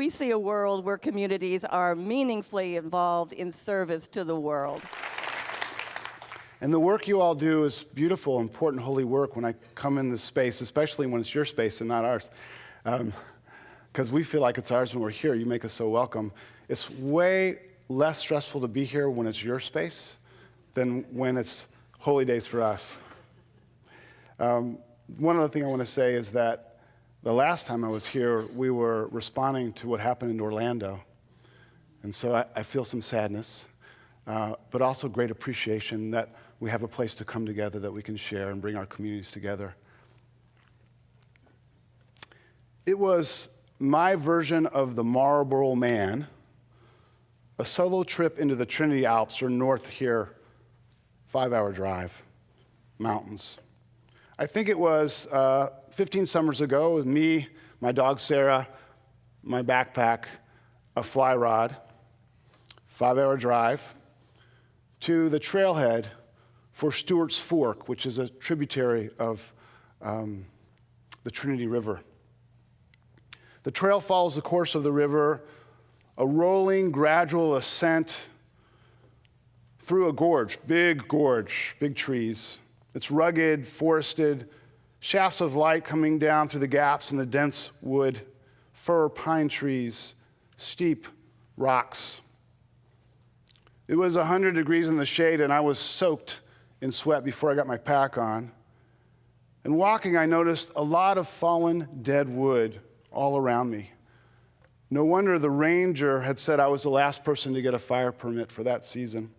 We see a world where communities are meaningfully involved in service to the world. And the work you all do is beautiful, important, holy work when I come in this space, especially when it's your space and not ours. Because we feel like it's ours when we're here. You make us so welcome. It's way less stressful to be here when it's your space than when it's holy days for us. One other thing I want to say is that the last time I was here, we were responding to what happened in Orlando. And so I feel some sadness, but also great appreciation that we have a place to come together that we can share and bring our communities together. It was my version of the Marlboro Man, a solo trip into the Trinity Alps, or north here, 5-hour drive, mountains. I think it was 15 summers ago with me, my dog Sarah, my backpack, a fly rod, 5-hour drive to the trailhead for Stewart's Fork, which is a tributary of the Trinity River. The trail follows the course of the river, a rolling, gradual ascent through a gorge, big trees. It's rugged, forested, shafts of light coming down through the gaps in the dense wood, fir, pine trees, steep rocks. It was 100 degrees in the shade, and I was soaked in sweat before I got my pack on. And walking, I noticed a lot of fallen dead wood all around me. No wonder the ranger had said I was the last person to get a fire permit for that season.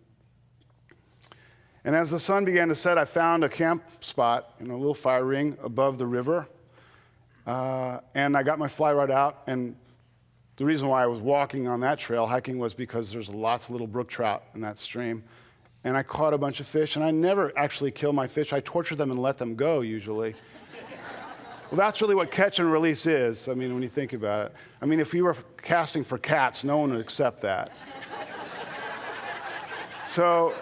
And as the sun began to set, I found a camp spot in a little fire ring above the river. And I got my fly rod out. And the reason why I was walking on that trail, hiking, was because there's lots of little brook trout in that stream. And I caught a bunch of fish. And I never actually kill my fish. I torture them and let them go, usually. Well, that's really what catch and release is, I mean, when you think about it. I mean, if you were casting for cats, no one would accept that. So,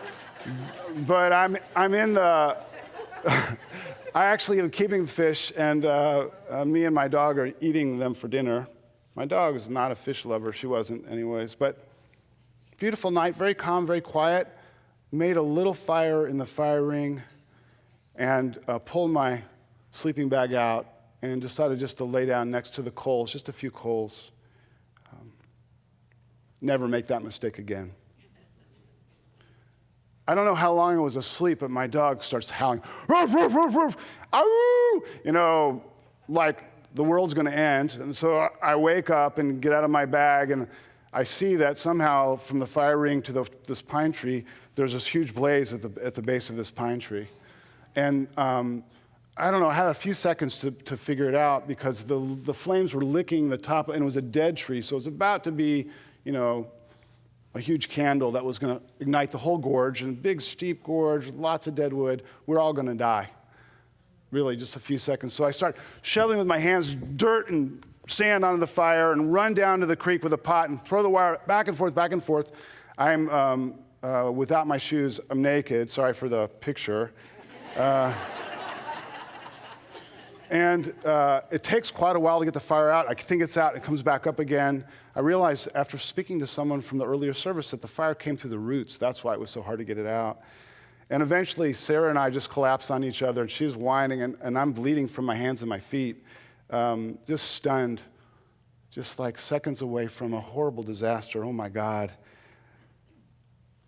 but I'm in the, I actually am keeping the fish, and me and my dog are eating them for dinner. My dog is not a fish lover. She wasn't anyways. But beautiful night, very calm, very quiet. Made a little fire in the fire ring and pulled my sleeping bag out and decided just to lay down next to the coals, just a few coals. Never make that mistake again. I don't know how long I was asleep, but my dog starts howling, "Ruff, ruff, ruff, ruff, ow!" You know, like the world's going to end. And so I wake up and get out of my bag, and I see that somehow from the fire ring to this pine tree, there's this huge blaze at the base of this pine tree. And I don't know, I had a few seconds to figure it out because the flames were licking the top, and it was a dead tree, so it was about to be, you know, a huge candle that was going to ignite the whole gorge, and big steep gorge, lots of dead wood. We're all going to die. Really, just a few seconds. So I start shoveling with my hands dirt and sand onto the fire and run down to the creek with a pot and throw the wire back and forth, back and forth. I'm without my shoes. I'm naked. Sorry for the picture. And it takes quite a while to get the fire out. I think it's out. It comes back up again. I realized after speaking to someone from the earlier service that the fire came through the roots. That's why it was so hard to get it out. And eventually, Sarah and I just collapsed on each other, and she's whining, and I'm bleeding from my hands and my feet, just stunned, just like seconds away from a horrible disaster. Oh, my God.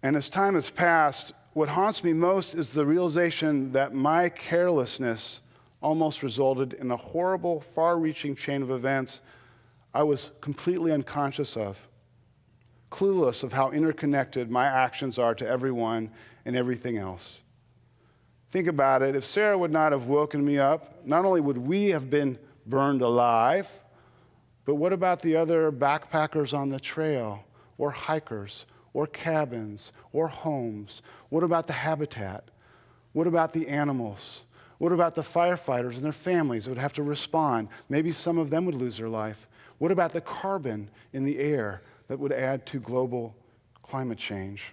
And as time has passed, what haunts me most is the realization that my carelessness almost resulted in a horrible, far-reaching chain of events I was completely unconscious of, clueless of how interconnected my actions are to everyone and everything else. Think about it. If Sarah would not have woken me up, not only would we have been burned alive, but what about the other backpackers on the trail, or hikers, or cabins, or homes? What about the habitat? What about the animals? What about the firefighters and their families that would have to respond? Maybe some of them would lose their life. What about the carbon in the air that would add to global climate change?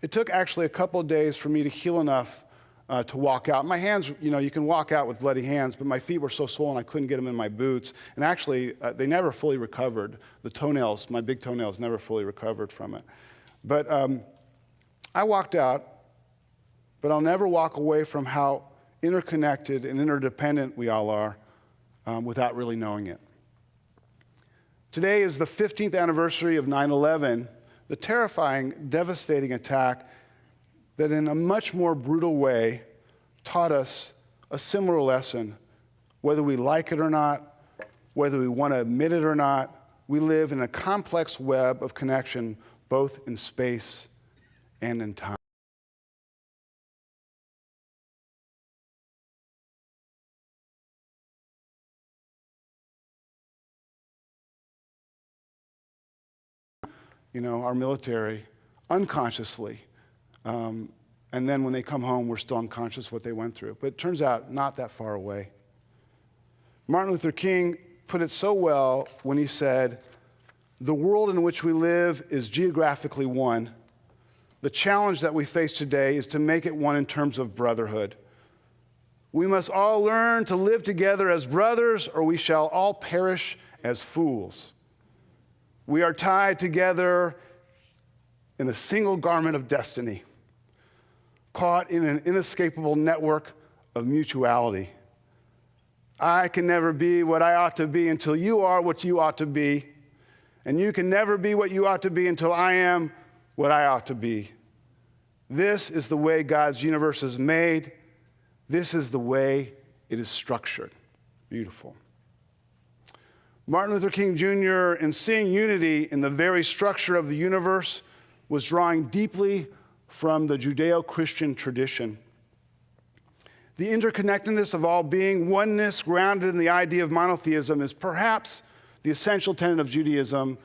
It took actually a couple of days for me to heal enough to walk out. My hands, you can walk out with bloody hands, but my feet were so swollen I couldn't get them in my boots. And actually, they never fully recovered. The toenails, my big toenails, never fully recovered from it. But I walked out, but I'll never walk away from how interconnected and interdependent we all are without really knowing it. Today is the 15th anniversary of 9/11, the terrifying, devastating attack that in a much more brutal way taught us a similar lesson. Whether we like it or not, whether we want to admit it or not, we live in a complex web of connection, both in space and in time. Our military, unconsciously. And then when they come home, we're still unconscious what they went through. But it turns out not that far away. Martin Luther King put it so well when he said, "The world in which we live is geographically one. The challenge that we face today is to make it one in terms of brotherhood. We must all learn to live together as brothers, or we shall all perish as fools. We are tied together in a single garment of destiny, caught in an inescapable network of mutuality. I can never be what I ought to be until you are what you ought to be, and you can never be what you ought to be until I am what I ought to be. This is the way God's universe is made. This is the way it is structured." Beautiful. Martin Luther King Jr., in seeing unity in the very structure of the universe, was drawing deeply from the Judeo-Christian tradition. The interconnectedness of all being, oneness grounded in the idea of monotheism, is perhaps the essential tenet of Judaism.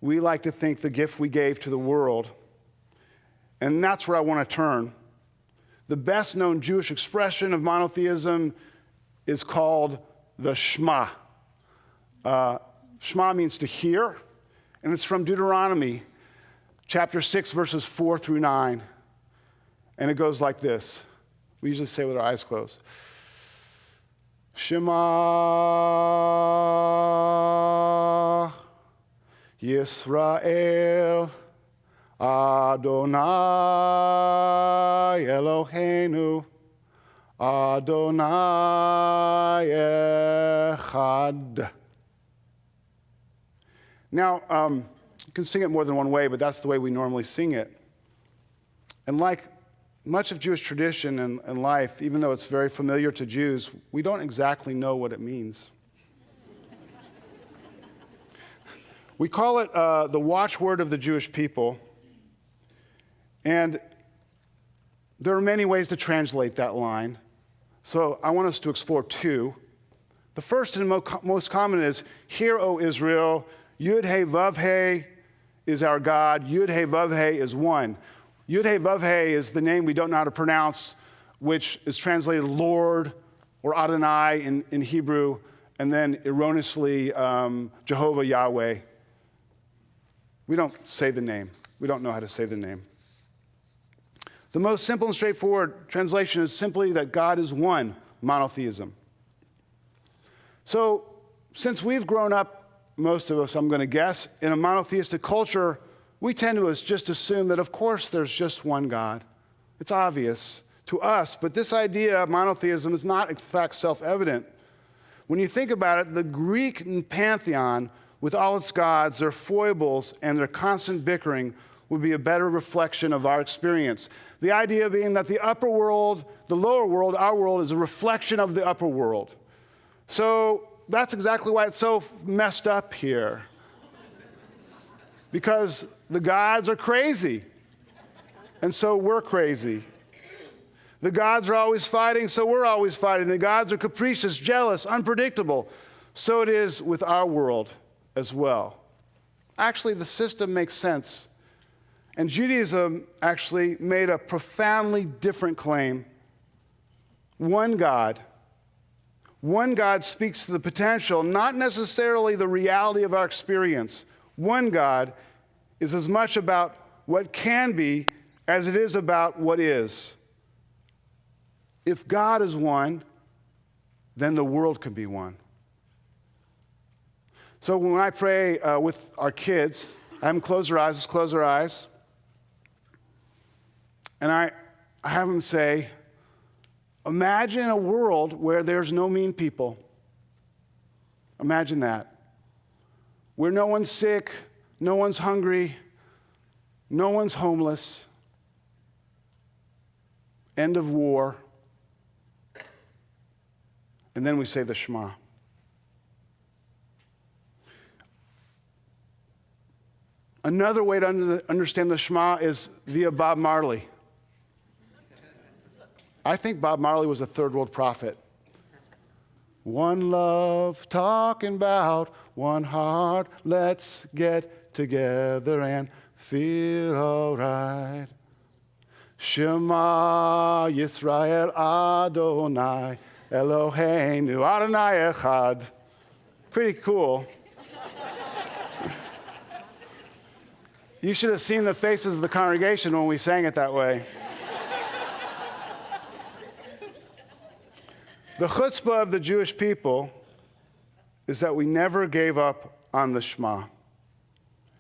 We like to think the gift we gave to the world. And that's where I want to turn. The best known Jewish expression of monotheism is called the Shema. Shema means to hear, and it's from Deuteronomy, chapter 6, verses 4 through 9. And it goes like this. We usually say it with our eyes closed. Shema Yisrael Adonai Eloheinu Adonai Echad. Now, you can sing it more than one way, but that's the way we normally sing it. And like much of Jewish tradition and life, even though it's very familiar to Jews, we don't exactly know what it means. We call it the watchword of the Jewish people. And there are many ways to translate that line. So I want us to explore two. The first and most common is, "Hear, O Israel, Yud-He Vav-He is our God. Yud-He Vav-He is one." Yud-He Vav-He is the name we don't know how to pronounce, which is translated Lord or Adonai in Hebrew, and then erroneously Jehovah Yahweh. We don't say the name. We don't know how to say the name. The most simple and straightforward translation is simply that God is one, monotheism. So since we've grown up, most of us, I'm going to guess, in a monotheistic culture, we tend to just assume that, of course, there's just one God. It's obvious to us, but this idea of monotheism is not, in fact, self-evident. When you think about it, the Greek pantheon, with all its gods, their foibles, and their constant bickering, would be a better reflection of our experience. The idea being that the upper world, the lower world, our world, is a reflection of the upper world. So that's exactly why it's so messed up here. Because the gods are crazy, and so we're crazy. The gods are always fighting, so we're always fighting. The gods are capricious, jealous, unpredictable. So it is with our world as well. Actually, the system makes sense. And Judaism actually made a profoundly different claim. One God speaks to the potential, not necessarily the reality of our experience. One God is as much about what can be as it is about what is. if God is one, then the world can be one. So when I pray with our kids, I have them close their eyes, let's close their eyes. And I have them say, imagine a world where there's no mean people. Imagine that. Where no one's sick, no one's hungry, no one's homeless. End of war. And then we say the Shema. Another way to understand the Shema is via Bob Marley. I think Bob Marley was a third world prophet. One love, talking about one heart, let's get together and feel all right. Shema Yisrael Adonai Eloheinu Adonai Echad. Pretty cool. You should have seen the faces of the congregation when we sang it that way. The chutzpah of the Jewish people is that we never gave up on the Shema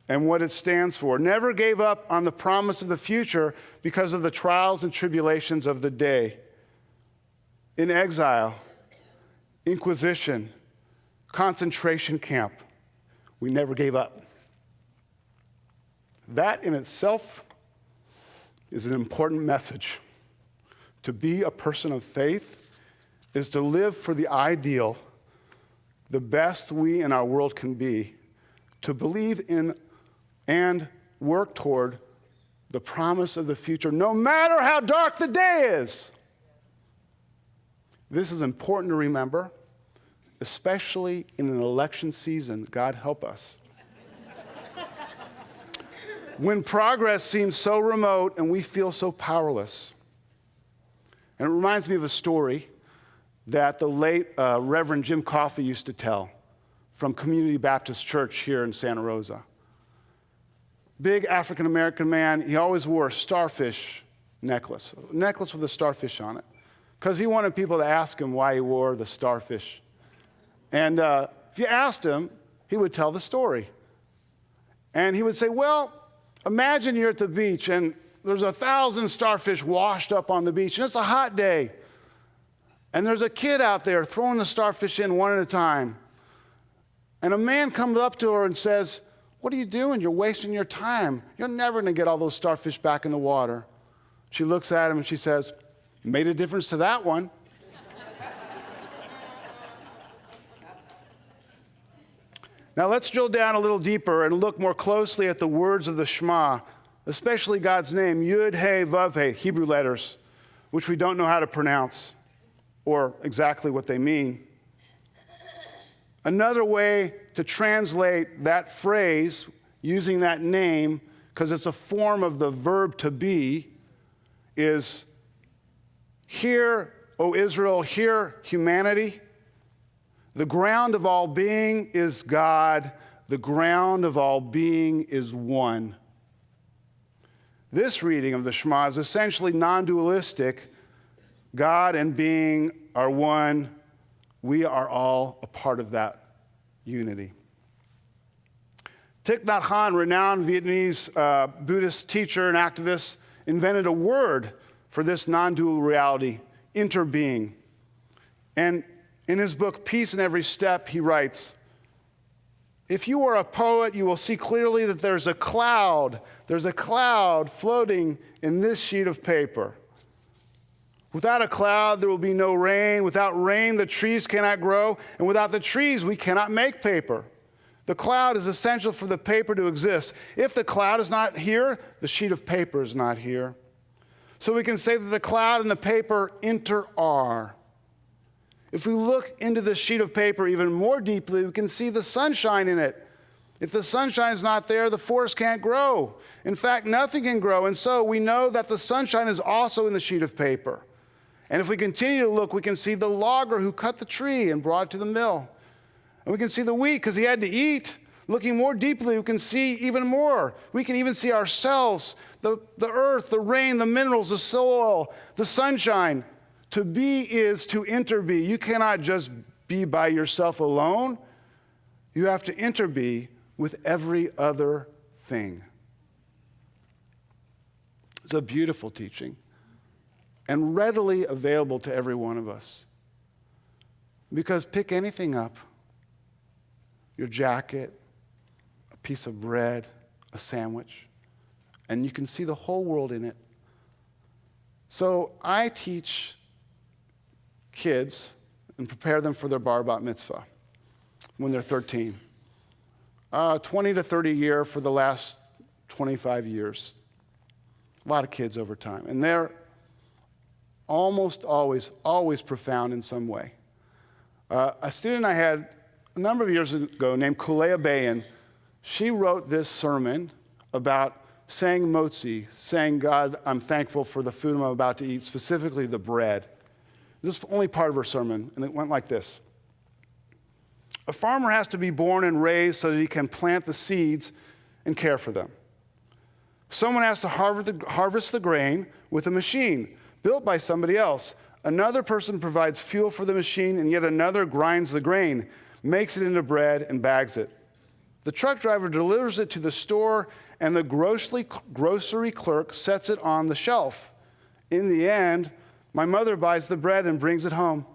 and what it stands for. Never gave up on the promise of the future because of the trials and tribulations of the day. In exile, inquisition, concentration camp, we never gave up. That in itself is an important message. To be a person of faith is to live for the ideal, the best we in our world can be, to believe in and work toward the promise of the future, no matter how dark the day is. This is important to remember, especially in an election season. God help us. When progress seems so remote and we feel so powerless. And it reminds me of a story that the late Reverend Jim Coffey used to tell from Community Baptist Church here in Santa Rosa. Big African-American man, he always wore a starfish necklace, a necklace with a starfish on it, because he wanted people to ask him why he wore the starfish. And if you asked him, he would tell the story. And he would say, well, imagine you're at the beach and there's 1,000 starfish washed up on the beach, and it's a hot day. And there's a kid out there throwing the starfish in one at a time. And a man comes up to her and says, what are you doing? You're wasting your time. You're never going to get all those starfish back in the water. She looks at him and she says, made a difference to that one. Now let's drill down a little deeper and look more closely at the words of the Shema, especially God's name, Yud, He, Vav, He, Hebrew letters, which we don't know how to pronounce or exactly what they mean. Another way to translate that phrase using that name, because it's a form of the verb to be, is hear, O Israel, hear humanity. The ground of all being is God. The ground of all being is one. This reading of the Shema is essentially non-dualistic. God and being are one. We are all a part of that unity. Thich Nhat Hanh, renowned Vietnamese Buddhist teacher and activist, invented a word for this non-dual reality, interbeing. And in his book, Peace in Every Step, he writes, if you are a poet, you will see clearly that there's a cloud floating in this sheet of paper. Without a cloud, there will be no rain. Without rain, the trees cannot grow. And without the trees, we cannot make paper. The cloud is essential for the paper to exist. If the cloud is not here, the sheet of paper is not here. So we can say that the cloud and the paper inter-are. If we look into the sheet of paper even more deeply, we can see the sunshine in it. If the sunshine is not there, the forest can't grow. In fact, nothing can grow. And so we know that the sunshine is also in the sheet of paper. And if we continue to look, we can see the logger who cut the tree and brought it to the mill. And we can see the wheat because he had to eat. Looking more deeply, we can see even more. We can even see ourselves, the earth, the rain, the minerals, the soil, the sunshine. To be is to interbe. You cannot just be by yourself alone. You have to interbe with every other thing. It's a beautiful teaching and readily available to every one of us. Because pick anything up, your jacket, a piece of bread, a sandwich, and you can see the whole world in it. So I teach kids and prepare them for their bar bat mitzvah when they're 13. 20 to 30 a year for the last 25 years. A lot of kids over time. And they're almost always profound in some way. A student I had a number of years ago named Kulea Bayan, she wrote this sermon about saying motzi, saying, God, I'm thankful for the food I'm about to eat, specifically the bread. This is only part of her sermon, and it went like this. A farmer has to be born and raised so that he can plant the seeds and care for them. Someone has to harvest the grain with a machine built by somebody else. Another person provides fuel for the machine, and yet another grinds the grain, makes it into bread, and bags it. The truck driver delivers it to the store, and the grocery clerk sets it on the shelf. In the end, my mother buys the bread and brings it home.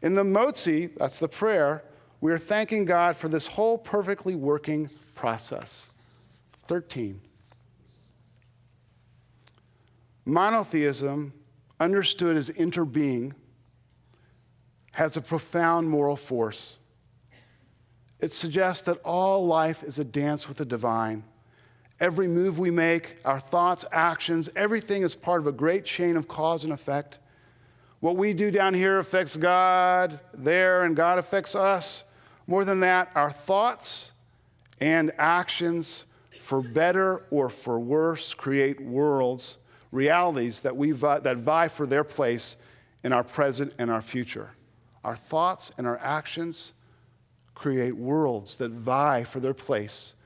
In the motzi, that's the prayer, we are thanking God for this whole perfectly working process. 13. Monotheism, understood as interbeing, has a profound moral force. It suggests that all life is a dance with the divine. Every move we make, our thoughts, actions, everything is part of a great chain of cause and effect. What we do down here affects God there, and God affects us. More than that, our thoughts and actions, for better or for worse, create worlds, realities that vie for their place in our present and our future. Our thoughts and our actions create worlds that vie for their place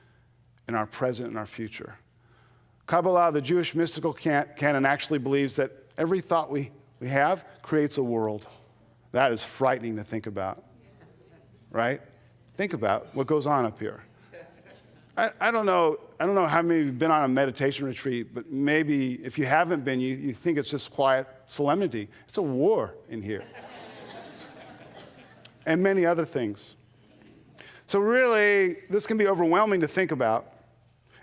in our present and our future. Kabbalah, the Jewish mystical canon, actually believes that every thought we have creates a world. That is frightening to think about, right? Think about what goes on up here. I don't know how many of you have been on a meditation retreat, but maybe if you haven't been, you think it's just quiet solemnity. It's a war in here. And many other things. So really, this can be overwhelming to think about,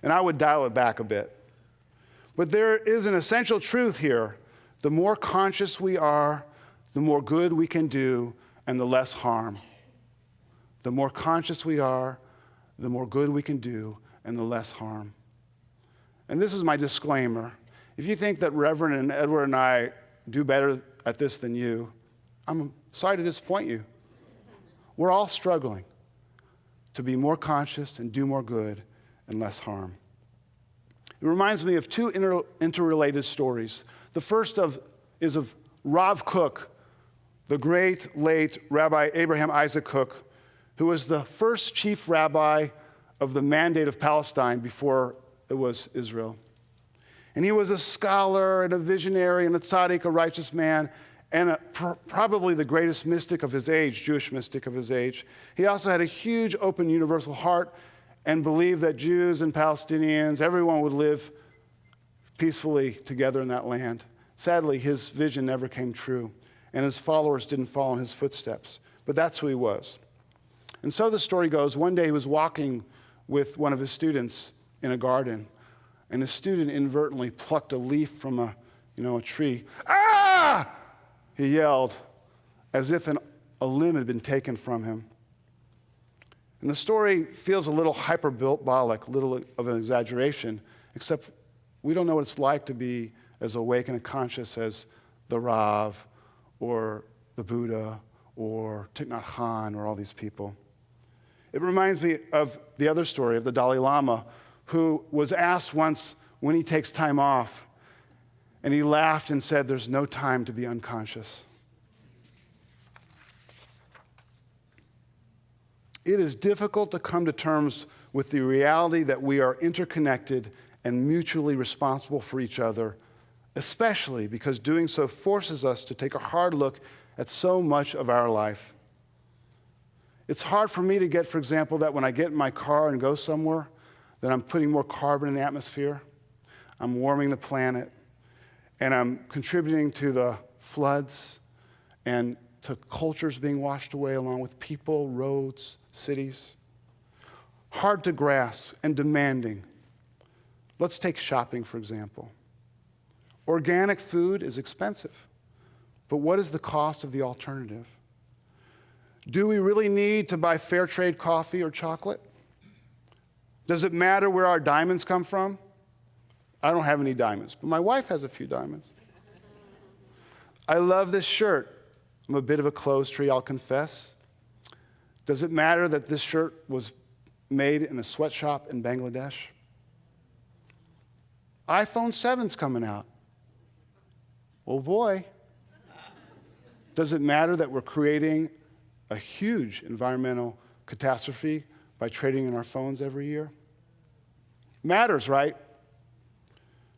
and I would dial it back a bit. But there is an essential truth here. The more conscious we are, the more good we can do, and the less harm. The more conscious we are, the more good we can do, and the less harm. And this is my disclaimer. If you think that Reverend and Edward and I do better at this than you, I'm sorry to disappoint you. We're all struggling to be more conscious and do more good and less harm. It reminds me of two interrelated stories. The first is of Rav Kook, the great late Rabbi Abraham Isaac Kook, who was the first chief rabbi of the Mandate of Palestine before it was Israel. And he was a scholar and a visionary and a tzaddik, a righteous man, and probably the greatest mystic of his age, Jewish mystic of his age. He also had a huge, open, universal heart and believed that Jews and Palestinians, everyone would live peacefully together in that land. Sadly, his vision never came true, and his followers didn't follow in his footsteps. But that's who he was. And so the story goes, one day he was walking with one of his students in a garden, and the student inadvertently plucked a leaf from a tree. Ah! He yelled, as if a limb had been taken from him. And the story feels a little hyperbolic, a little of an exaggeration, except we don't know what it's like to be as awake and conscious as the Rav or the Buddha or Thich Nhat Hanh or all these people. It reminds me of the other story of the Dalai Lama, who was asked once when he takes time off, and he laughed and said, "There's no time to be unconscious." It is difficult to come to terms with the reality that we are interconnected and mutually responsible for each other, especially because doing so forces us to take a hard look at so much of our life. It's hard for me to get, for example, that when I get in my car and go somewhere, that I'm putting more carbon in the atmosphere, I'm warming the planet, and I'm contributing to the floods and to cultures being washed away along with people, roads, cities. Hard to grasp and demanding. Let's take shopping, for example. Organic food is expensive, but what is the cost of the alternative? Do we really need to buy fair trade coffee or chocolate? Does it matter where our diamonds come from? I don't have any diamonds, but my wife has a few diamonds. I love this shirt. I'm a bit of a clothes tree, I'll confess. Does it matter that this shirt was made in a sweatshop in Bangladesh? iPhone 7's coming out. Oh boy. Does it matter that we're creating a huge environmental catastrophe by trading in our phones every year? Matters, right?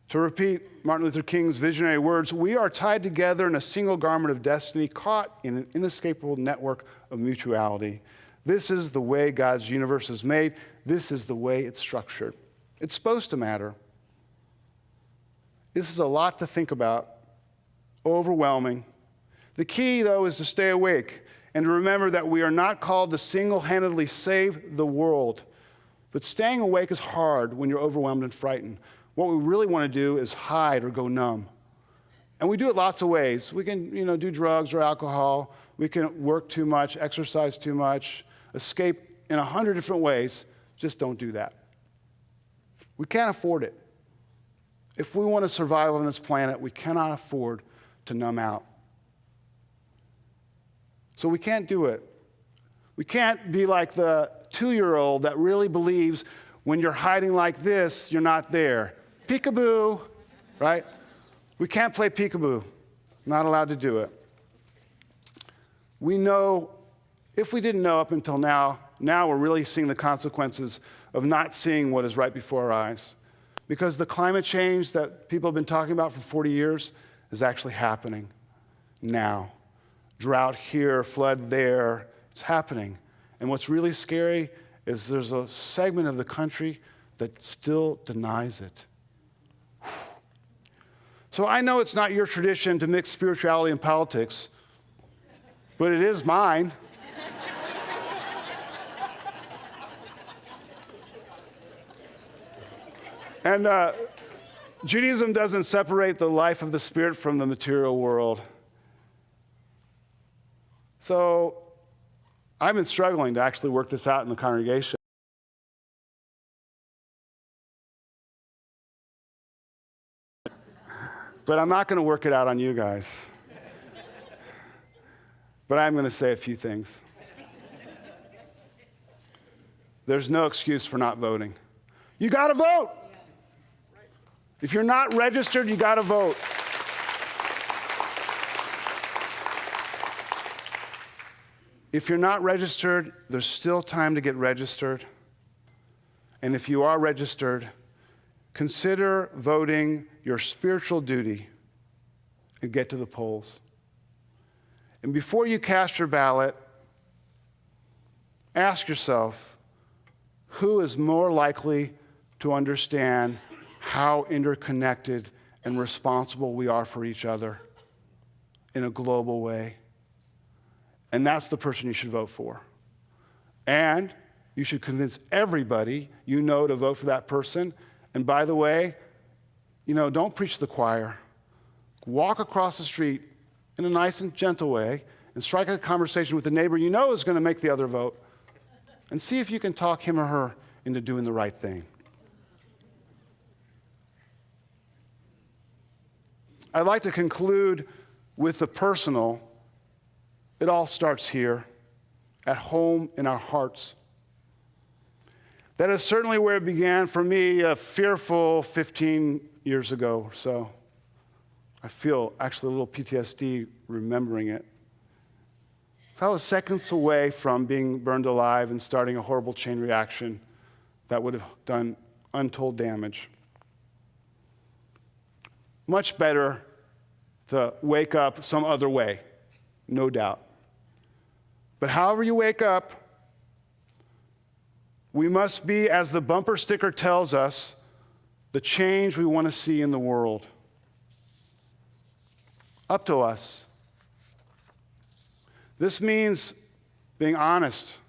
To repeat Martin Luther King's visionary words, we are tied together in a single garment of destiny, caught in an inescapable network of mutuality. This is the way God's universe is made. This is the way it's structured. It's supposed to matter. This is a lot to think about, overwhelming. The key, though, is to stay awake and to remember that we are not called to single-handedly save the world. But staying awake is hard when you're overwhelmed and frightened. What we really want to do is hide or go numb. And we do it lots of ways. We can, do drugs or alcohol. We can work too much, exercise too much, escape in 100 different ways. Just don't do that. We can't afford it. If we want to survive on this planet, we cannot afford to numb out. So we can't do it. We can't be like the 2-year-old that really believes when you're hiding like this, you're not there. Peekaboo, right? We can't play peekaboo. Not allowed to do it. We know, if we didn't know up until now we're really seeing the consequences of not seeing what is right before our eyes. Because the climate change that people have been talking about for 40 years is actually happening now. Drought here, flood there, it's happening. And what's really scary is there's a segment of the country that still denies it. So I know it's not your tradition to mix spirituality and politics, but it is mine. And Judaism doesn't separate the life of the spirit from the material world. So I've been struggling to actually work this out in the congregation. But I'm not going to work it out on you guys. But I'm going to say a few things. There's no excuse for not voting. You got to vote. If you're not registered, you got to vote. If you're not registered, there's still time to get registered. And if you are registered, consider voting your spiritual duty and get to the polls. And before you cast your ballot, ask yourself, who is more likely to understand how interconnected and responsible we are for each other in a global way? And that's the person you should vote for. And you should convince everybody you know to vote for that person. And by the way, don't preach to the choir. Walk across the street in a nice and gentle way and strike a conversation with the neighbor you know is going to make the other vote. And see if you can talk him or her into doing the right thing. I'd like to conclude with the personal. It all starts here, at home in our hearts. That is certainly where it began for me, a fearful 15 years ago or so. I feel actually a little PTSD remembering it. I was seconds away from being burned alive and starting a horrible chain reaction that would have done untold damage. much better to wake up some other way, no doubt. But however you wake up, we must be, as the bumper sticker tells us, the change we want to see in the world. Up to us. This means being honest,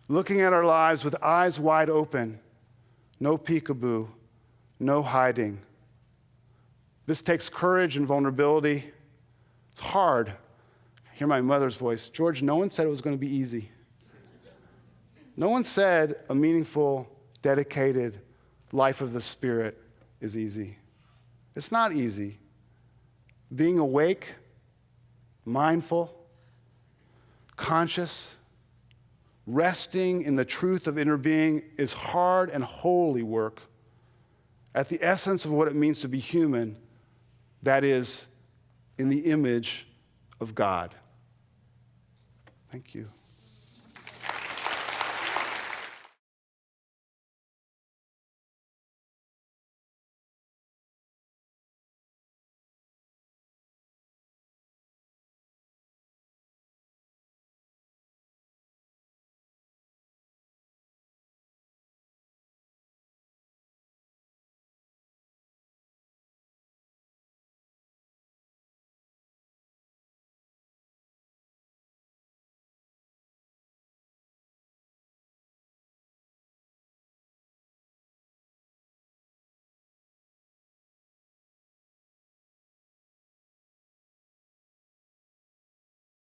looking at our lives with eyes wide open, no peekaboo, no hiding. This takes courage and vulnerability. It's hard. I hear my mother's voice. George, no one said it was going to be easy. No one said a meaningful, dedicated life of the Spirit is easy. It's not easy. Being awake, mindful, conscious, resting in the truth of inner being is hard and holy work at the essence of what it means to be human, that is, in the image of God. Thank you.